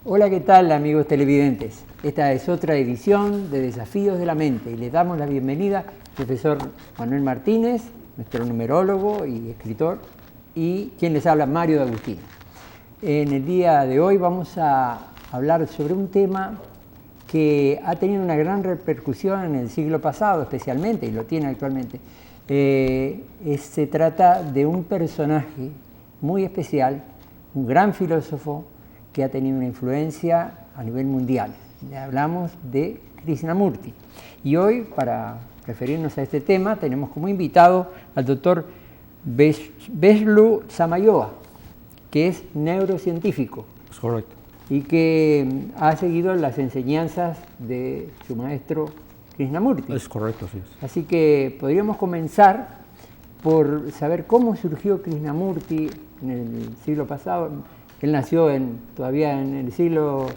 Hola, ¿qué tal, amigos televidentes? Esta es otra edición de Desafíos de la Mente y les damos la bienvenida al profesor Manuel Martínez, nuestro numerólogo y escritor, y quien les habla, Mario de Agustín. En el día de hoy vamos a hablar sobre un tema que ha tenido una gran repercusión en el siglo pasado especialmente, y lo tiene actualmente. Se trata de un personaje muy especial, un gran filósofo que ha tenido una influencia a nivel mundial. Hablamos de Krishnamurti. Y hoy, para referirnos a este tema, tenemos como invitado al doctor Veslu Samayoa, que es neurocientífico. Es correcto. Y que ha seguido las enseñanzas de su maestro Krishnamurti. Es correcto, sí. Así que podríamos comenzar por saber cómo surgió Krishnamurti en el siglo pasado. Él nació todavía en el siglo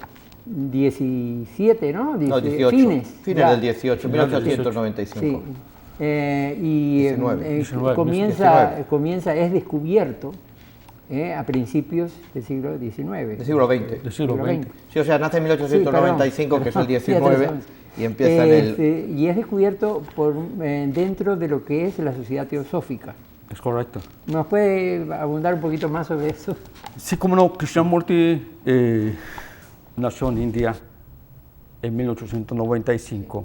XVII, ¿no? No, 18. Fines del 18, 1895. Sí. Y 19. es descubierto a principios del siglo XIX. Del siglo XX. Del siglo XX. Sí, o sea, nace en 1895, sí, que es el 19, y empieza en el... Y es descubierto dentro de lo que es la sociedad teosófica. Es correcto. ¿Nos puede abundar un poquito más sobre eso? Sí, como no, Krishnamurti nació en India en 1895.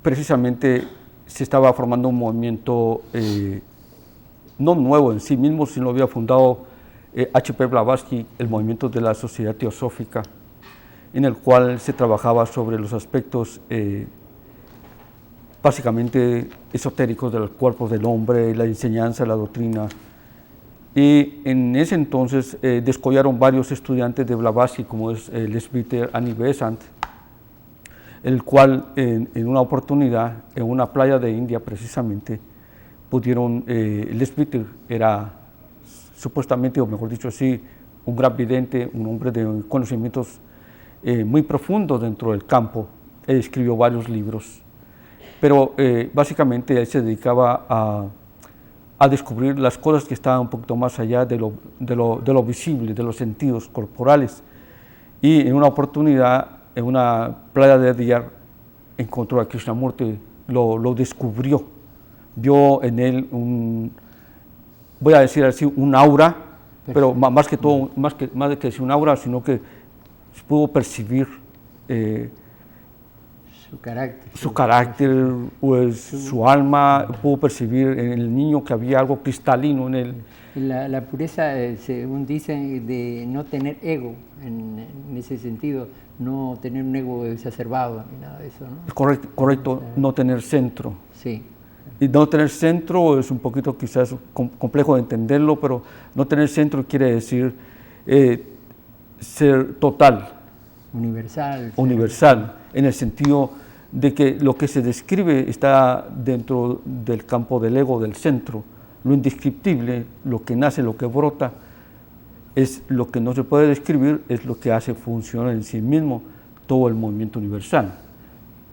Precisamente se estaba formando un movimiento no nuevo en sí mismo, sino había fundado H.P. Blavatsky, el movimiento de la sociedad teosófica, en el cual se trabajaba sobre los aspectos básicamente esotéricos del cuerpo del hombre, la enseñanza, la doctrina. Y en ese entonces descollaron varios estudiantes de Blavatsky, como es Leadbeater, Annie Besant, el cual en una oportunidad, en una playa de India precisamente, pudieron, Leadbeater era supuestamente, o mejor dicho así, un gran vidente, un hombre de conocimientos muy profundos dentro del campo. Él escribió varios libros, pero básicamente él se dedicaba a descubrir las cosas que estaban un poquito más allá de lo visible, de los sentidos corporales. Y en una oportunidad, en una playa de Diyar, encontró a Krishnamurti, lo descubrió, vio en él voy a decir así, un aura, pero más que todo, más que decir un aura, sino que pudo percibir su carácter, pues, su alma, pudo percibir en el niño que había algo cristalino en él. La pureza, según dicen, de no tener ego, en ese sentido, no tener un ego exacerbado ni nada de eso, ¿no? Correcto, no tener centro. Sí. Y no tener centro es un poquito quizás complejo de entenderlo, pero no tener centro quiere decir ser total. Universal, en el sentido de que lo que se describe está dentro del campo del ego, del centro. Lo indescriptible, lo que nace, lo que brota, es lo que no se puede describir, es lo que hace funcionar en sí mismo todo el movimiento universal.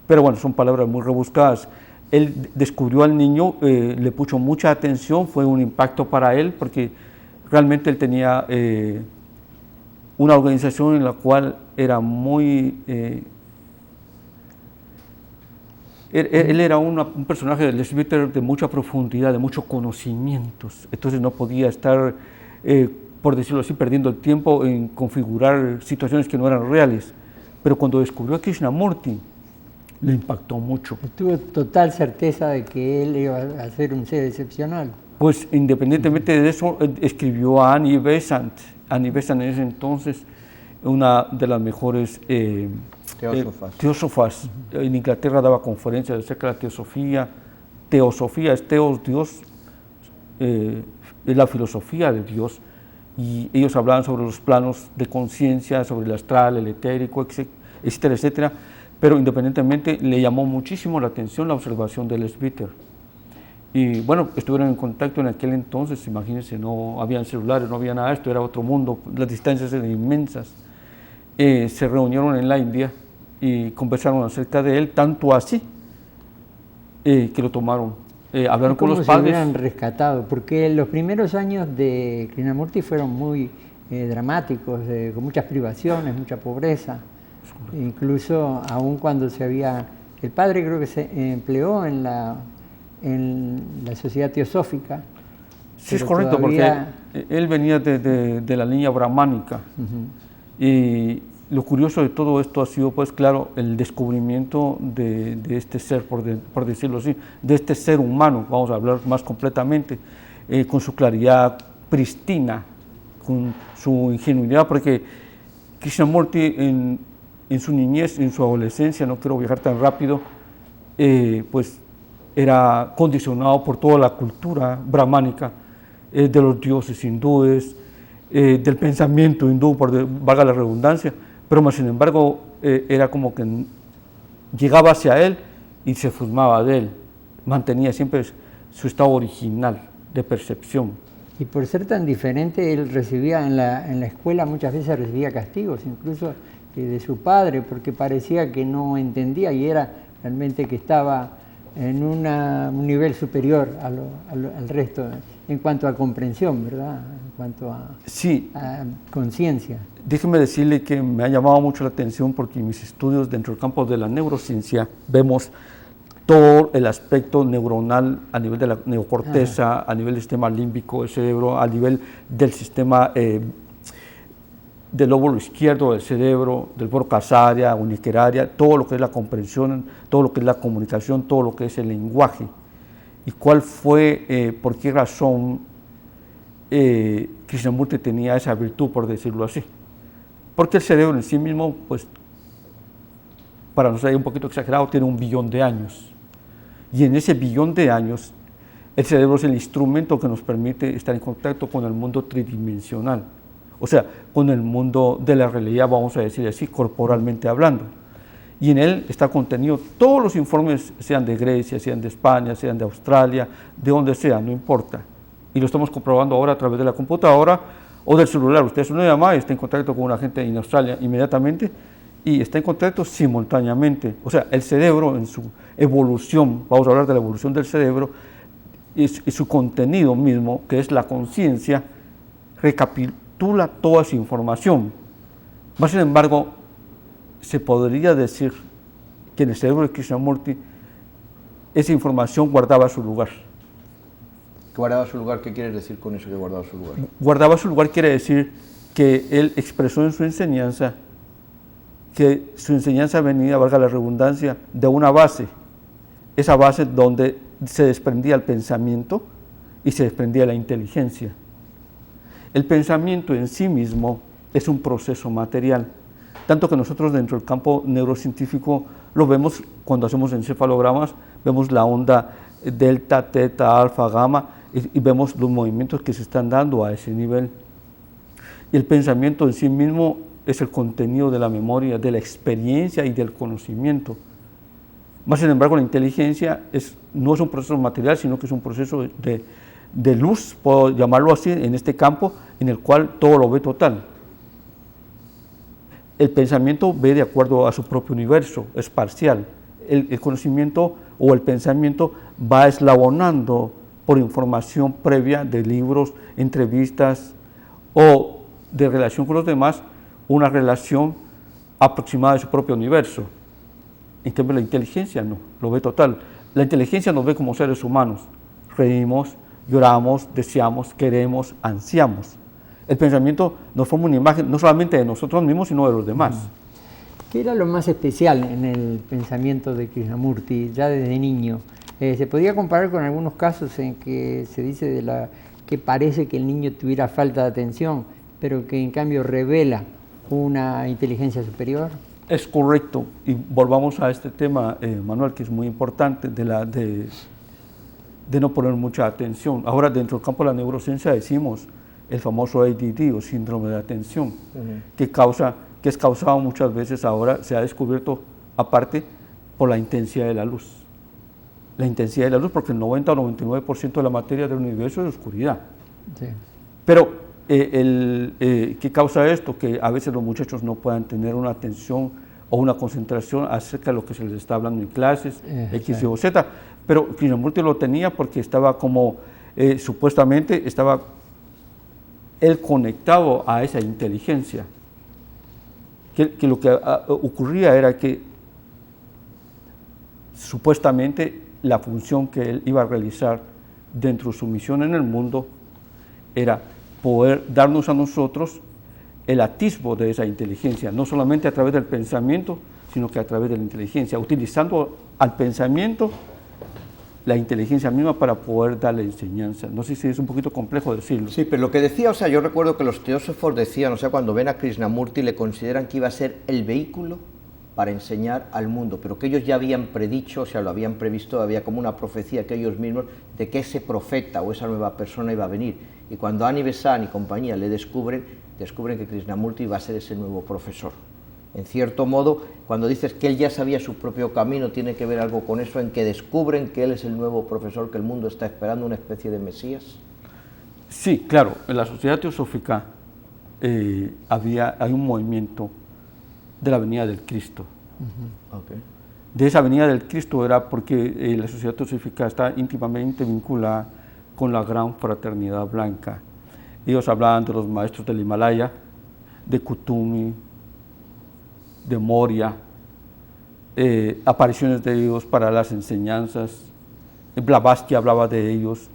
Pero bueno, son palabras muy rebuscadas. Él descubrió al niño, le puso mucha atención, fue un impacto para él, porque realmente él tenía una organización en la cual era muy... él era un personaje del Leadbeater de mucha profundidad, de muchos conocimientos, entonces no podía estar, por decirlo así, perdiendo el tiempo en configurar situaciones que no eran reales. Pero cuando descubrió a Krishnamurti, le impactó mucho. Tuvo total certeza de que él iba a ser un ser excepcional. Pues independientemente de eso, escribió a Annie Besant. Annie Besant en ese entonces, una de las mejores teósofas. En Inglaterra daba conferencias acerca de la teosofía. Teosofía es teos, Dios, es la filosofía de Dios. Y ellos hablaban sobre los planos de conciencia, sobre el astral, el etérico, etcétera, etcétera. Pero independientemente le llamó muchísimo la atención la observación del Leadbeater. Y bueno, estuvieron en contacto en aquel entonces, imagínense, no habían celulares, no había nada, esto era otro mundo, las distancias eran inmensas. Se reunieron en la India y conversaron acerca de él, tanto así que lo tomaron. Hablaron con los padres. ¿Cómo se hubieran rescatado? Porque los primeros años de Krishnamurti fueron muy dramáticos, con muchas privaciones, mucha pobreza. Incluso aún cuando el padre creo que se empleó en la sociedad teosófica. Sí, es correcto, porque él venía de la línea brahmánica. Y lo curioso de todo esto ha sido, pues claro, el descubrimiento de este ser, por decirlo así, de este ser humano, vamos a hablar más completamente, con su claridad pristina, con su ingenuidad, porque Krishnamurti en su niñez, en su adolescencia, no quiero viajar tan rápido, pues era condicionado por toda la cultura brahmánica, de los dioses hindúes, del pensamiento hindú, valga la redundancia, pero más sin embargo era como que llegaba hacia él y se formaba de él, mantenía siempre su estado original de percepción. Y por ser tan diferente, él recibía en la escuela, muchas veces recibía castigos, incluso de su padre, porque parecía que no entendía y era realmente que estaba en un nivel superior al resto en cuanto a comprensión, ¿verdad? En cuanto a conciencia. Déjeme decirle que me ha llamado mucho la atención porque en mis estudios dentro del campo de la neurociencia vemos todo el aspecto neuronal a nivel de la neocorteza, a nivel del sistema límbico del cerebro, a nivel del sistema del lóbulo izquierdo del cerebro, del broca área, uniqueraria, todo lo que es la comprensión, todo lo que es la comunicación, todo lo que es el lenguaje. ¿Y cuál fue, por qué razón Krishnamurti tenía esa virtud, por decirlo así? Porque el cerebro en sí mismo, pues, para no ser un poquito exagerado, tiene 1 billón de años. Y en ese billón de años, el cerebro es el instrumento que nos permite estar en contacto con el mundo tridimensional. O sea, con el mundo de la realidad, vamos a decir así, corporalmente hablando. Y en él está contenido todos los informes, sean de Grecia, sean de España, sean de Australia, de donde sea, no importa. Y lo estamos comprobando ahora a través de la computadora o del celular. Usted es una llamada y está en contacto con una gente en Australia inmediatamente y está en contacto simultáneamente. O sea, el cerebro en su evolución, vamos a hablar de la evolución del cerebro, y su contenido mismo, que es la conciencia, recapitula toda esa información. Más sin embargo, se podría decir que en el cerebro de Krishnamurti esa información guardaba su lugar. ¿Guardaba su lugar? ¿Qué quiere decir con eso que guardaba su lugar? Guardaba su lugar quiere decir que él expresó en su enseñanza que su enseñanza venía, valga la redundancia, de una base. Esa base donde se desprendía el pensamiento y se desprendía la inteligencia. El pensamiento en sí mismo es un proceso material, tanto que nosotros dentro del campo neurocientífico lo vemos cuando hacemos encefalogramas, vemos la onda delta, teta, alfa, gamma y vemos los movimientos que se están dando a ese nivel. Y el pensamiento en sí mismo es el contenido de la memoria, de la experiencia y del conocimiento. Más sin embargo, la inteligencia no es un proceso material, sino que es un proceso de luz, puedo llamarlo así, en este campo, en el cual todo lo ve total. El pensamiento ve de acuerdo a su propio universo, es parcial. El conocimiento o el pensamiento va eslabonando por información previa de libros, entrevistas o de relación con los demás, una relación aproximada de su propio universo. En cambio, la inteligencia no, lo ve total. La inteligencia nos ve como seres humanos. Reímos, lloramos, deseamos, queremos, ansiamos. El pensamiento nos forma una imagen no solamente de nosotros mismos, sino de los demás. ¿Qué era lo más especial en el pensamiento de Krishnamurti ya desde niño? ¿Se podía comparar con algunos casos en que se dice que parece que el niño tuviera falta de atención, pero que en cambio revela una inteligencia superior? Es correcto, y volvamos a este tema, Manuel, que es muy importante, de no poner mucha atención. Ahora, dentro del campo de la neurociencia decimos el famoso ADD o síndrome de atención, que es causado muchas veces ahora, se ha descubierto aparte por la intensidad de la luz. La intensidad de la luz, porque el 90 o 99% de la materia del universo es oscuridad. Sí. Pero, ¿qué causa esto? Que a veces los muchachos no puedan tener una atención o una concentración acerca de lo que se les está hablando en clases, X, Y o Z. Pero Krishnamurti lo tenía porque estaba como, supuestamente, estaba él conectado a esa inteligencia, que lo que ocurría era que supuestamente la función que él iba a realizar dentro de su misión en el mundo era poder darnos a nosotros el atisbo de esa inteligencia, no solamente a través del pensamiento, sino que a través de la inteligencia, utilizando al pensamiento la inteligencia misma para poder dar la enseñanza. No sé si es un poquito complejo decirlo. Sí, pero lo que decía, o sea, yo recuerdo que los teósofos decían, o sea, cuando ven a Krishnamurti le consideran que iba a ser el vehículo para enseñar al mundo, pero que ellos ya habían predicho, o sea, lo habían previsto, había como una profecía que ellos mismos de que ese profeta o esa nueva persona iba a venir. Y cuando Ani Besant y compañía le descubren que Krishnamurti iba a ser ese nuevo profesor. En cierto modo, cuando dices que él ya sabía su propio camino, tiene que ver algo con eso, en que descubren que él es el nuevo profesor que el mundo está esperando, una especie de Mesías. Sí, claro, en la sociedad teosófica hay un movimiento de la venida del Cristo. Okay. De esa venida del Cristo era porque la sociedad teosófica está íntimamente vinculada con la gran fraternidad blanca. Ellos hablaban de los maestros del Himalaya, de Kutumi, de Moria, apariciones de ellos para las enseñanzas. Blavatsky hablaba de ellos,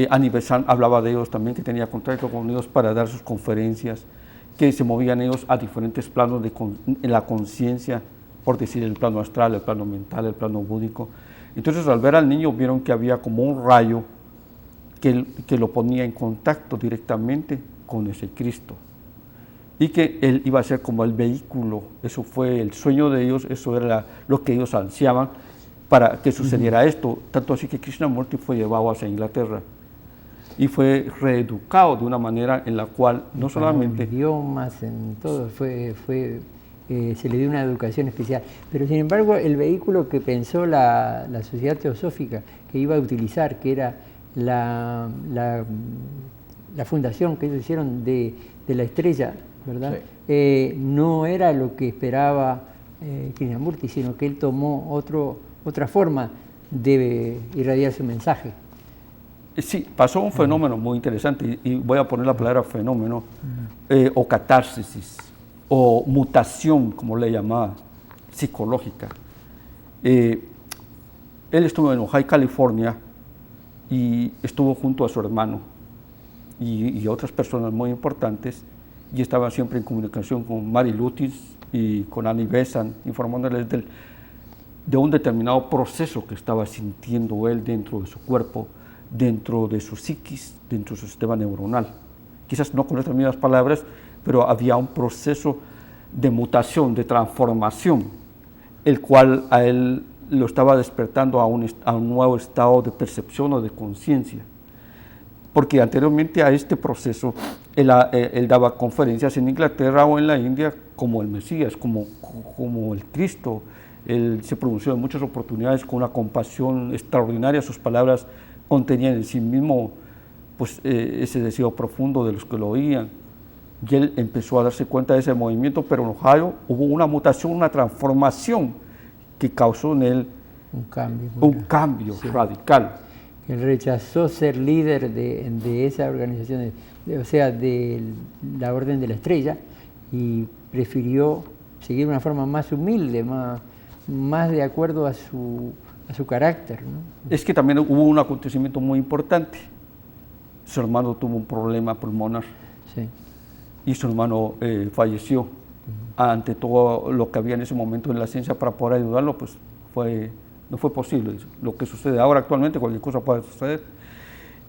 Ani Besant hablaba de ellos también, que tenía contacto con ellos para dar sus conferencias, que se movían ellos a diferentes planos en la conciencia, por decir el plano astral, el plano mental, el plano búdico. Entonces, al ver al niño, vieron que había como un rayo que lo ponía en contacto directamente con ese Cristo, y que él iba a ser como el vehículo. Eso fue el sueño de ellos, eso era lo que ellos ansiaban para que sucediera esto, tanto así que Krishnamurti fue llevado hacia Inglaterra y fue reeducado de una manera en la cual no solamente... En idiomas, en todo, se le dio una educación especial. Pero sin embargo, el vehículo que pensó la sociedad teosófica que iba a utilizar, que era la fundación que ellos hicieron de la estrella, ¿verdad? Sí. No era lo que esperaba Krishnamurti, sino que él tomó otra forma de irradiar su mensaje. Sí, pasó un fenómeno muy interesante, y voy a poner la palabra fenómeno, o catarsis, o mutación, como le llamaba, psicológica. Él estuvo en Ojai, California, y estuvo junto a su hermano y otras personas muy importantes, y estaba siempre en comunicación con Mary Lutis y con Ani Besant, informándoles de un determinado proceso que estaba sintiendo él dentro de su cuerpo, dentro de su psiquis, dentro de su sistema neuronal. Quizás no con estas mismas palabras, pero había un proceso de mutación, de transformación, el cual a él lo estaba despertando a un nuevo estado de percepción o de conciencia. Porque anteriormente a este proceso, él daba conferencias en Inglaterra o en la India como el Mesías, como el Cristo. Él se pronunció en muchas oportunidades con una compasión extraordinaria. Sus palabras contenían en sí mismo pues, ese deseo profundo de los que lo oían. Y él empezó a darse cuenta de ese movimiento, pero en Ohio hubo una mutación, una transformación que causó en él un cambio sí, radical. Él rechazó ser líder de esa organización, o sea, de la Orden de la Estrella, y prefirió seguir una forma más humilde, más de acuerdo a su carácter, ¿no? Es que también hubo un acontecimiento muy importante. Su hermano tuvo un problema pulmonar, sí, y su hermano falleció. Ante todo lo que había en ese momento en la ciencia para poder ayudarlo, pues no fue posible. Lo que sucede ahora actualmente, cualquier cosa puede suceder.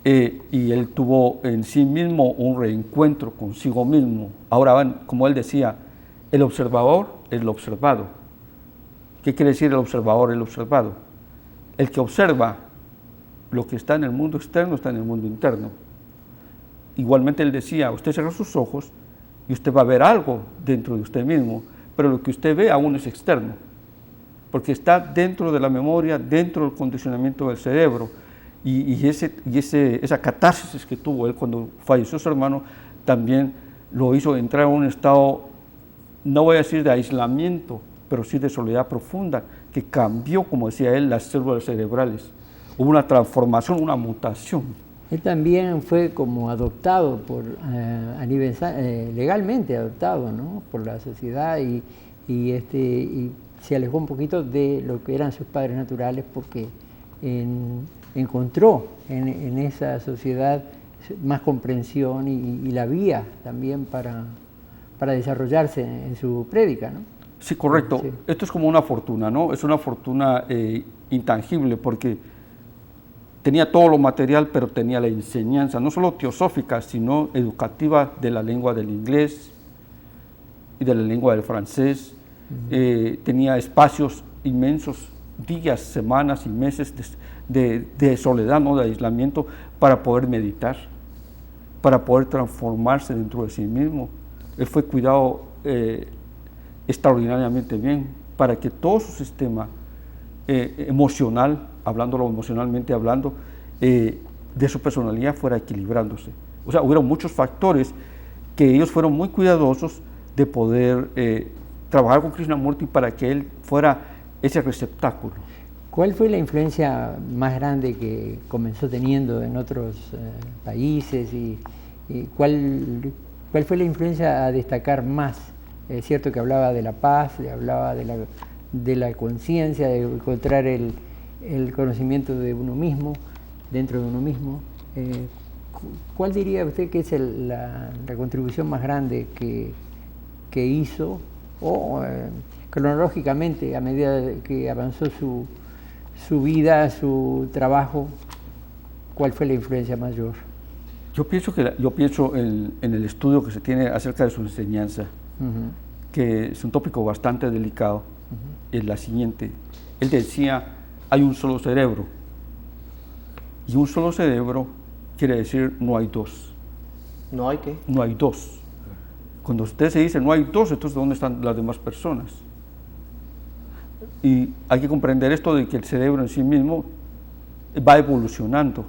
Y él tuvo en sí mismo un reencuentro consigo mismo. Ahora, como él decía, el observador es el observado. ¿Qué quiere decir el observador, el observado? El que observa lo que está en el mundo externo está en el mundo interno. Igualmente él decía, usted cierra sus ojos y usted va a ver algo dentro de usted mismo, pero lo que usted ve aún es externo, porque está dentro de la memoria, dentro del condicionamiento del cerebro, y esa catarsis que tuvo él cuando falleció su hermano, también lo hizo entrar en un estado, no voy a decir de aislamiento, pero sí de soledad profunda, que cambió, como decía él, las células cerebrales. Hubo una transformación, una mutación. Él también fue como adoptado legalmente adoptado, ¿no? Por la sociedad y se alejó un poquito de lo que eran sus padres naturales porque encontró en esa sociedad más comprensión y la vía también para desarrollarse en su prédica, ¿no? Sí, correcto. Sí. Esto es como una fortuna, ¿no? Es una fortuna intangible porque tenía todo lo material, pero tenía la enseñanza, no solo teosófica, sino educativa de la lengua del inglés y de la lengua del francés. Tenía espacios inmensos, días, semanas y meses de soledad, ¿no? De aislamiento, para poder meditar, para poder transformarse dentro de sí mismo. Él fue cuidado extraordinariamente bien para que todo su sistema emocional, hablándolo emocionalmente hablando, de su personalidad fuera equilibrándose. O sea, hubieron muchos factores que ellos fueron muy cuidadosos de poder trabajar con Krishnamurti para que él fuera ese receptáculo. ¿Cuál fue la influencia más grande que comenzó teniendo en otros países y cuál fue la influencia a destacar más? Es cierto que hablaba de la paz, hablaba de la conciencia, de encontrar el conocimiento de uno mismo, dentro de uno mismo. ¿Cuál diría usted que es la contribución más grande que hizo, o cronológicamente, a medida que avanzó su vida, su trabajo, cuál fue la influencia mayor? Yo pienso en el estudio que se tiene acerca de su enseñanza, que es un tópico bastante delicado, es la siguiente. Él decía, hay un solo cerebro, y un solo cerebro quiere decir no hay dos. ¿No hay qué? No hay dos. Cuando usted se dice no hay dos, entonces ¿dónde están las demás personas? Y hay que comprender esto de que el cerebro en sí mismo va evolucionando.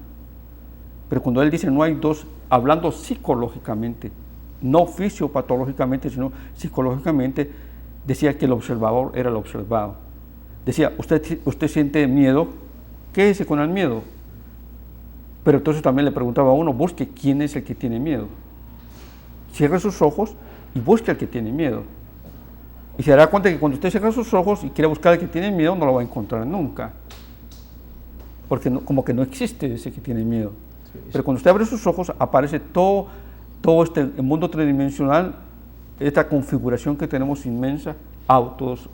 Pero cuando él dice no hay dos, hablando psicológicamente, no fisiopatológicamente, sino psicológicamente, decía que el observador era el observado. Decía, usted siente miedo, quédese con el miedo. Pero entonces también le preguntaba a uno, busque quién es el que tiene miedo. Cierre sus ojos y busque al que tiene miedo. Y se dará cuenta que cuando usted cierra sus ojos y quiere buscar al que tiene miedo, no lo va a encontrar nunca. Porque como que no existe ese que tiene miedo. Pero cuando usted abre sus ojos, aparece todo este mundo tridimensional, esta configuración que tenemos inmensa, autos,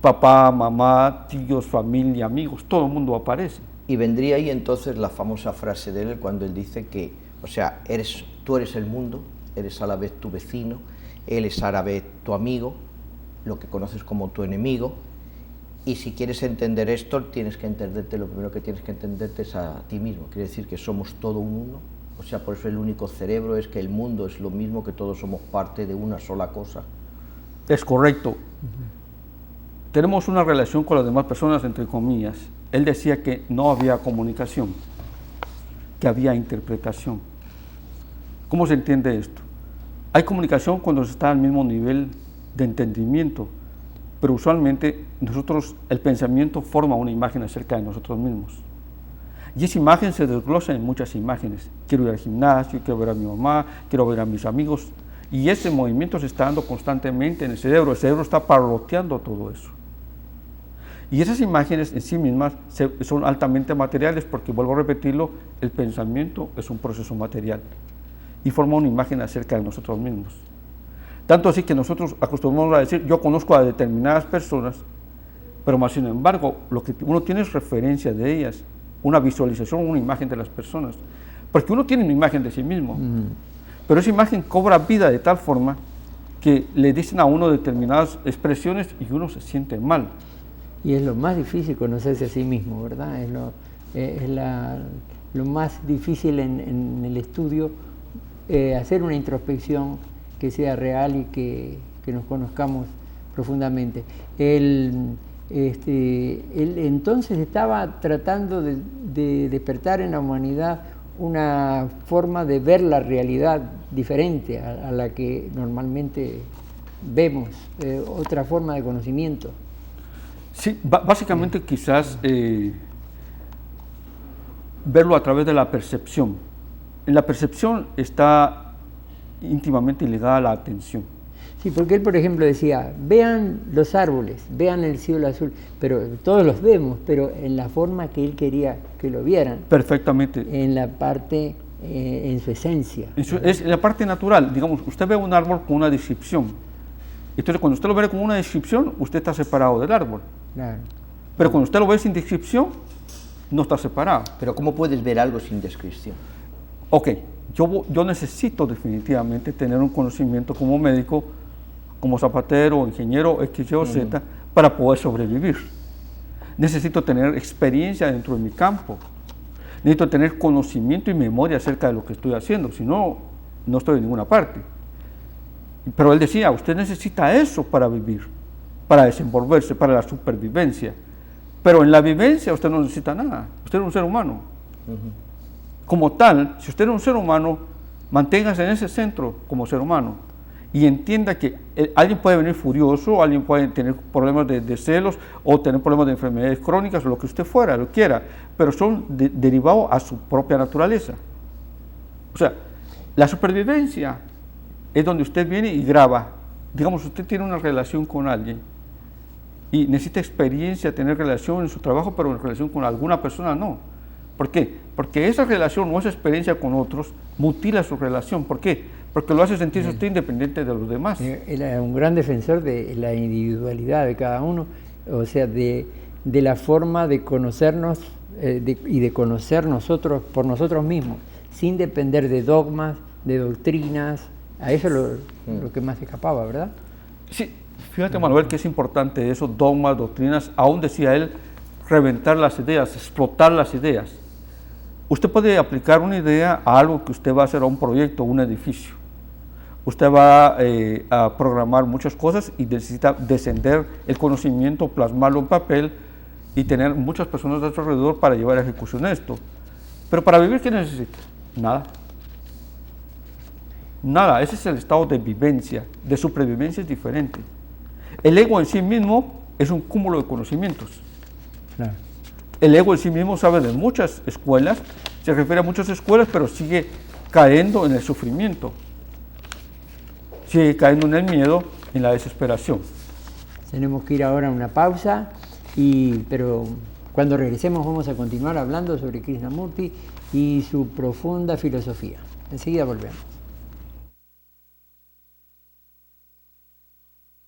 papá, mamá, tíos, familia, amigos, todo el mundo aparece. Y vendría ahí entonces la famosa frase de él cuando él dice que, o sea, tú eres el mundo, eres a la vez tu vecino, él es a la vez tu amigo, lo que conoces como tu enemigo, y si quieres entender esto, tienes que entenderte, lo primero que tienes que entenderte es a ti mismo, quiere decir que somos todo un uno, o sea, por eso el único cerebro es que el mundo es lo mismo, que todos somos parte de una sola cosa. Es correcto. Tenemos una relación con las demás personas, entre comillas. Él decía que no había comunicación, que había interpretación. ¿Cómo se entiende esto? Hay comunicación cuando se está al mismo nivel de entendimiento, pero usualmente el pensamiento forma una imagen acerca de nosotros mismos. Y esa imagen se desglosa en muchas imágenes. Quiero ir al gimnasio, quiero ver a mi mamá, quiero ver a mis amigos. Y ese movimiento se está dando constantemente en el cerebro está parloteando todo eso. Y esas imágenes en sí mismas son altamente materiales porque, vuelvo a repetirlo, el pensamiento es un proceso material y forma una imagen acerca de nosotros mismos. Tanto así que nosotros acostumbramos a decir, yo conozco a determinadas personas, pero más sin embargo, lo que uno tiene es referencia de ellas, una visualización, una imagen de las personas, porque uno tiene una imagen de sí mismo, pero esa imagen cobra vida de tal forma que le dicen a uno determinadas expresiones y uno se siente mal. Y es lo más difícil conocerse a sí mismo, ¿verdad? Lo más difícil en el estudio, hacer una introspección que sea real y que nos conozcamos profundamente. Él entonces estaba tratando de despertar en la humanidad una forma de ver la realidad diferente a la que normalmente vemos, otra forma de conocimiento. Sí, básicamente quizás verlo a través de la percepción. En la percepción está íntimamente ligada a la atención. Sí, porque él, por ejemplo, decía, vean los árboles, vean el cielo azul, pero todos los vemos, pero en la forma que él quería que lo vieran. Perfectamente. En la parte, en su esencia. Es la parte natural. Digamos, usted ve un árbol con una descripción. Entonces, cuando usted lo ve con una descripción, usted está separado del árbol. Claro. Pero cuando usted lo ve sin descripción, no está separado. Pero ¿cómo puedes ver algo sin descripción? Ok, yo necesito definitivamente tener un conocimiento como médico, como zapatero, ingeniero, X, Y o Z, para poder sobrevivir. Necesito tener experiencia dentro de mi campo. Necesito tener conocimiento y memoria acerca de lo que estoy haciendo, si no, no estoy en ninguna parte. Pero él decía, usted necesita eso para vivir, para desenvolverse, para la supervivencia. Pero en la vivencia usted no necesita nada, usted es un ser humano. Como tal, si usted es un ser humano, manténgase en ese centro como ser humano y entienda que alguien puede venir furioso, alguien puede tener problemas de celos o tener problemas de enfermedades crónicas o lo que usted fuera, lo quiera, pero son derivados a su propia naturaleza. O sea, la supervivencia es donde usted viene y graba. Digamos, usted tiene una relación con alguien y necesita experiencia, tener relación en su trabajo, pero en relación con alguna persona no. ¿Por qué? Porque esa relación o esa experiencia con otros mutila su relación. ¿Por qué? Porque lo hace sentirse usted independiente de los demás. Él era un gran defensor de la individualidad de cada uno, o sea, de la forma de conocernos y de conocer nosotros por nosotros mismos, sin depender de dogmas, de doctrinas. A eso es lo que más escapaba, ¿verdad? Sí, fíjate, Manuel, que es importante eso, dogmas, doctrinas, aún decía él, reventar las ideas, explotar las ideas. Usted puede aplicar una idea a algo que usted va a hacer, a un proyecto, un edificio. Usted va a programar muchas cosas y necesita descender el conocimiento, plasmarlo en papel y tener muchas personas a su alrededor para llevar a ejecución esto. Pero para vivir, ¿qué necesita? Nada. Nada, ese es el estado de vivencia, de supervivencia es diferente. El ego en sí mismo es un cúmulo de conocimientos. Claro. El ego en sí mismo sabe de muchas escuelas, se refiere a muchas escuelas, pero sigue cayendo en el sufrimiento, sigue cayendo en el miedo, en la desesperación. Tenemos que ir ahora a una pausa, pero cuando regresemos vamos a continuar hablando sobre Krishnamurti y su profunda filosofía. Enseguida volvemos.